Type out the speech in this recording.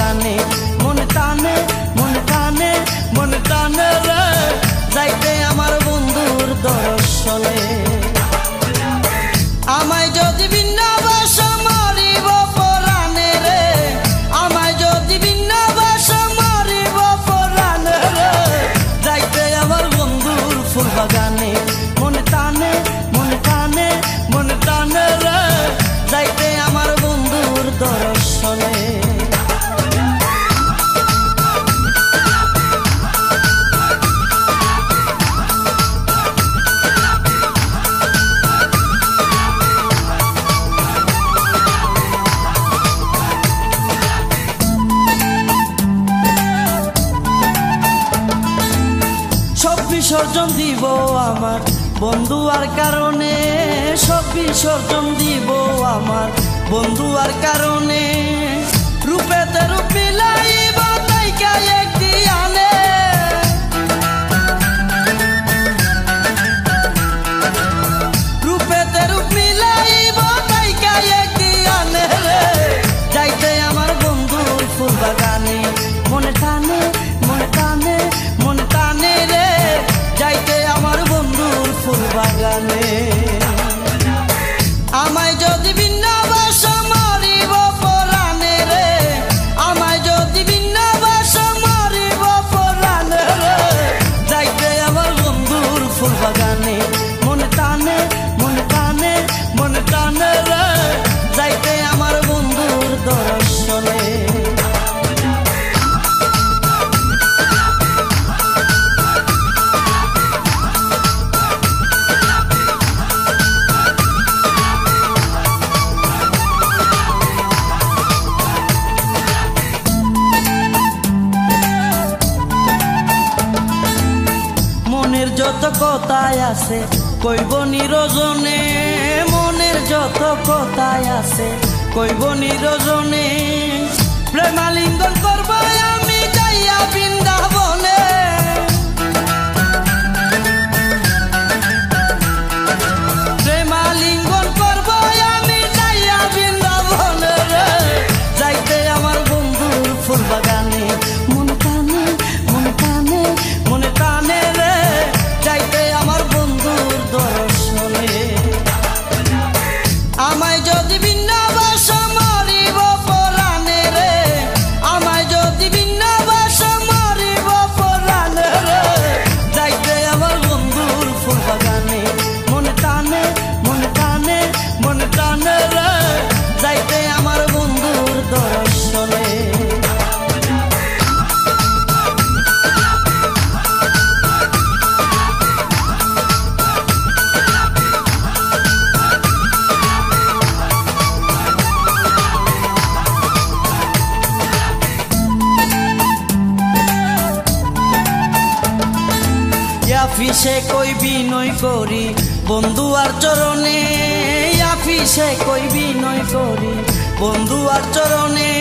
বাগানে মন টানে মন টানে মন টানে রে যাইতে আমার বন্ধুর দর্শনে আমায় যদি বিন্যাবাস মারিব পরাণে রে আমায় যদি বিন্যাবাস মারিব পরাণে রে যাইতে আমার বন্ধুর ফুল বাগানে মন টানে মন টানে মন টানে রে যাইতে আমার বন্ধুর দর্শনে বিসর্জন দিব আমার বন্ধু আর কারণে সব বিসর্জন দিব আমার বন্ধু আর কারণে রূপেতে রূপ মিলাইব তাইকা একটি আনে রূপেতে রূপ মিলাইব তাইকা একটি আনে রে যাইতে আমার বন্ধুর ফুল বাগানে মনে টানে মনে টানে মনে টানে রে যাইতে আমার বন্ধুর ফুল বাগানে আমায় যদি বিন্যাবাস মারিব পরাণে রে আমায় যদি বিন্যাবাস মারিব পরাণে রে যাইতে আমার বন্ধুর ফুল বাগানে মনে টানে মনে টানে মনে টানে রে যাইতে আমার বন্ধুর দর্শনে মনের যত কথাই আছে কইব নিরজনে মনের যত কথাই আছে কইব নিরজনে প্রেমালিঙ্গন করব আমি যাইয়া বৃন্দাবনে প্রেমালিঙ্গন করব আমি যাইয়া বৃন্দাবনে রে যাইতে আমার বন্ধুর ফুল বাগানে মন টানে মন টানে মনে টানে রে যাইতে আমার বন্ধুর দর্শনে আমায় যদি বিন্যাবাস মারিব পরাণে রে আমায় যদি বিন্যাবাস মারিব পরাণে রে যাইতে আমার বন্ধুর ফুল বাগানে মনে টানে মনে টানে মনে টানে রে যাইতে আমার বন্ধুর দর্শনে আফিসে কই বিনয় করি বন্ধু আর চরণে আফিসে কই বিনয় করি বন্ধু আর চরণে